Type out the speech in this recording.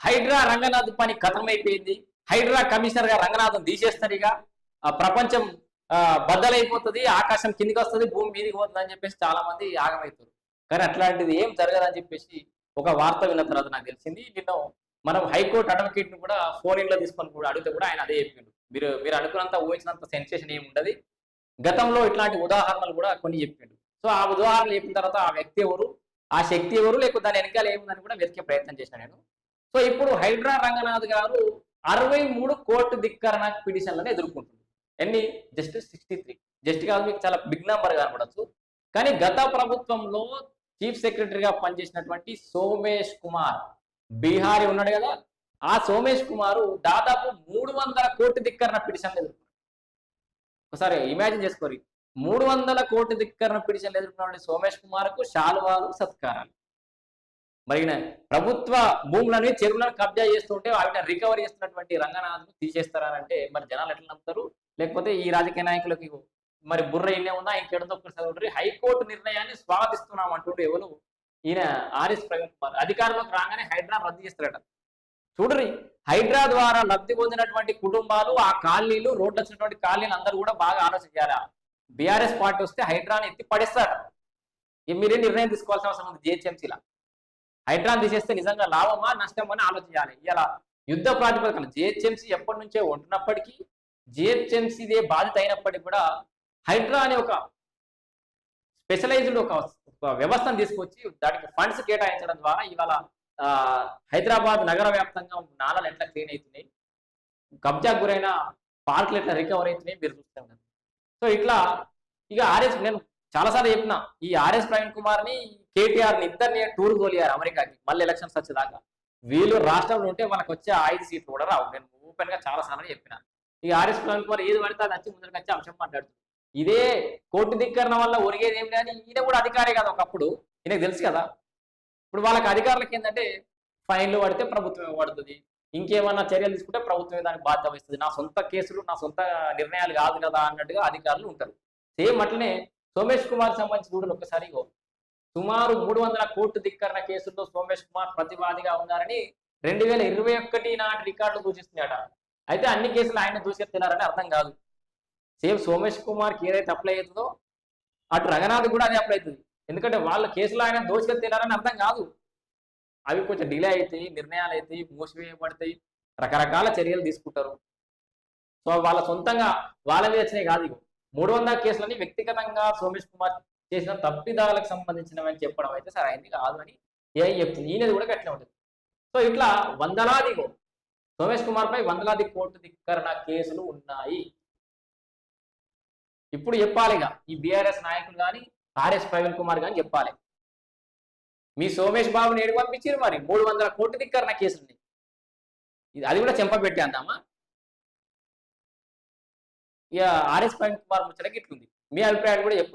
హైడ్రా రంగనాథ్ పని ఖతమైపోయింది. హైడ్రా కమిషనర్ గా రంగనాథం తీసేస్తారు. ఇక ఆ ప్రపంచం బద్దలైపోతుంది, ఆకాశం కిందికి వస్తుంది, భూమి మీదికి పోతుంది అని చెప్పేసి చాలా మంది ఆగమవుతారు. కానీ అట్లాంటిది ఏం జరగదని చెప్పేసి ఒక వార్త విన్న తర్వాత నాకు తెలిసింది. నిన్న మనం హైకోర్టు అడ్వకేట్ ను కూడా ఫోన్ ఇన్ లో తీసుకొని కూడా అడిగితే కూడా ఆయన అదే చెప్పిండు. మీరు మీరు అనుకున్నంత ఊహించినంత సెన్సేషన్ ఏమి ఉండదు. గతంలో ఇట్లాంటి ఉదాహరణలు కూడా కొన్ని చెప్పిండు. సో ఆ ఉదాహరణలు చెప్పిన తర్వాత ఆ వ్యక్తి ఎవరు, ఆ శక్తి ఎవరు, లేకపోతే దాని వెనకాల ఏముందని కూడా వెతికే ప్రయత్నం చేశాను నేను. సో ఇప్పుడు హైడ్రా రంగనాథ్ గారు 63 కోర్టు ధిక్కరణ పిటిషన్లను ఎదుర్కొంటున్నారు. ఎన్ని? జస్ట్ 63. జస్ట్ కాదు, మీకు చాలా బిగ్ నంబర్ కనపడచ్చు. కానీ గత ప్రభుత్వంలో చీఫ్ సెక్రటరీగా పనిచేసినటువంటి సోమేష్ కుమార్ బీహారీ ఉన్నాడు కదా, ఆ సోమేష్ కుమారు దాదాపు 300 కోర్టు ధిక్కరణ పిటిషన్లు ఎదుర్కొన్నారు. ఒకసారి ఇమాజిన్ చేసుకోరి, 300 కోర్టు ధిక్కరణ పిటిషన్లు ఎదుర్కొన్న సోమేష్ కుమార్ కు శాలువాలు, సత్కారాలు. మరి ప్రభుత్వ భూములని, చెరువులను కబ్జా చేస్తుంటే వాటిని రికవరీ చేస్తున్నటువంటి రంగనాథ్ తీసేస్తారంటే మరి జనాలు ఎట్లా నమ్ముతారు? లేకపోతే ఈ రాజకీయ నాయకులకి మరి బుర్ర ఇన్నే ఉందా, ఇంకేడతో చదువుతారు. హైకోర్టు నిర్ణయాన్ని స్వాగతిస్తున్నాం అంటుండే ఎవరు? ఈయన ఆర్ఎస్ ప్రవీణ్ కుమార్. అధికారంలోకి రాగానే హైడ్రా రద్దు చేస్తారట. చూడరి, హైడ్రా ద్వారా లబ్ధి పొందినటువంటి కుటుంబాలు, ఆ కాలనీలు, రోడ్లు వచ్చినటువంటి కాలనీలు అందరూ కూడా బాగా ఆలోచించారా? బీఆర్ఎస్ పార్టీ వస్తే హైడ్రాని ఎత్తి పడేస్తారు. మీరే నిర్ణయం తీసుకోవాల్సిన అవసరం ఉంది. జిహెచ్ఎంసీలా హైడ్రాన్ తీసేస్తే నిజంగా లాభమా నష్టమా అని ఆలోచించాలి. ఇలా యుద్ధ ప్రాతిపదికన జిహెచ్ఎంసీ ఎప్పటి నుంచే ఉంటున్నప్పటికీ, జిహెచ్ఎంసీదే బాధ్యత అయినప్పటికీ కూడా హైడ్రా అనే ఒక స్పెషలైజ్డ్ ఒక వ్యవస్థను తీసుకొచ్చి దానికి ఫండ్స్ కేటాయించడం ద్వారా ఇవాళ హైదరాబాద్ నగర వ్యాప్తంగా నాళాలు ఎట్లా క్లీన్ అవుతున్నాయి, కబ్జాకు గురైన పార్కులు ఎట్లా రికవర్ అవుతున్నాయి మీరు చూస్తూ ఉన్నారు. సో ఇట్లా ఇక నేను చాలాసార్లు చెప్పిన, ఈ ఆర్ఎస్ ప్రవీణ్ కుమార్ ని, కేటీఆర్ ని ఇద్దరిని టూర్ తోలియారు అమెరికాకి, మళ్ళీ ఎలక్షన్స్ వచ్చేదాకా. వీళ్ళు రాష్ట్రంలో ఉంటే మనకు వచ్చే 5 సీట్లు కూడా రావు. నేను ఓపెన్ గా చాలా సార్లు చెప్పిన. ఈ ఆర్ఎస్ ప్రవీణ్ కుమార్ ఏది పడితే అది వచ్చి ముందరికి వచ్చి అంశం మాట్లాడుతుంది. ఇదే కోర్టు ధిక్కరణ వల్ల ఒరిగేది ఏం లేదు. ఈయన కూడా అధికారే కదా ఒకప్పుడు, ఈయనకు తెలుసు కదా. ఇప్పుడు వాళ్ళకి అధికారులకు ఏంటంటే ఫైన్లు పడితే ప్రభుత్వమే పడుతుంది, ఇంకేమన్నా చర్యలు తీసుకుంటే ప్రభుత్వమే దానికి బాధ్యత వహిస్తుంది, నా సొంత కేసులు, నా సొంత నిర్ణయాలు కాదు కదా అన్నట్టుగా అధికారులు ఉంటారు. సేమ్ అట్లనే సోమేష్ కుమార్ సంబంధించి చూడండి ఒక్కసారి. సుమారు 300 కోర్టు ధిక్కరణ కేసుల్లో సోమేష్ కుమార్ ప్రతివాదిగా ఉన్నారని 2021 నాటి రికార్డులు సూచిస్తున్నాయట. అయితే అన్ని కేసులు ఆయన దూషిస్తున్నారని అర్థం కాదు. సేమ్ సోమేష్ కుమార్కి ఏదైతే అప్లై అవుతుందో అటు రంగనాథ్ కూడా అదే అప్లై అవుతుంది. ఎందుకంటే వాళ్ళ కేసులు ఆయన దోషిస్తున్నారని అర్థం కాదు. అవి కొంచెం డిలే అవుతాయి, నిర్ణయాలు అవుతాయి, మూసివేయబడతాయి, రకరకాల చర్యలు తీసుకుంటారు. సో వాళ్ళ సొంతంగా వాళ్ళ మీద వచ్చినాయి కాదు. 300 కేసులని వ్యక్తిగతంగా సోమేష్ కుమార్ చేసిన తప్పిదాలకు సంబంధించినవి అని చెప్పడం అయితే సరైంది కాదు అని ఏఐ చెప్తుంది. ఈయనది కూడా గట్లే ఉంటుంది. సో ఇట్లా వందలాది సోమేష్ కుమార్ పై వందలాది కోర్టు ధిక్కరణ కేసులు ఉన్నాయి. ఇప్పుడు చెప్పాలిగా ఈ బీఆర్ఎస్ నాయకులు కానీ, ఆర్ఎస్ ప్రవీణ్ కుమార్ కానీ చెప్పాలి, మీ సోమేష్ బాబుని ఏడు పంపించారు మరి 300 కోర్టు ధిక్కరణ కేసులున్నాయి. అది కూడా చెంపబెట్టి అందామా? ఇక ఆర్ఎస్ ప్రవీణ్ కుమార్ ముచ్చటకి ఇట్లుంది. మీ అభిప్రాయాలు కూడా చెప్పు.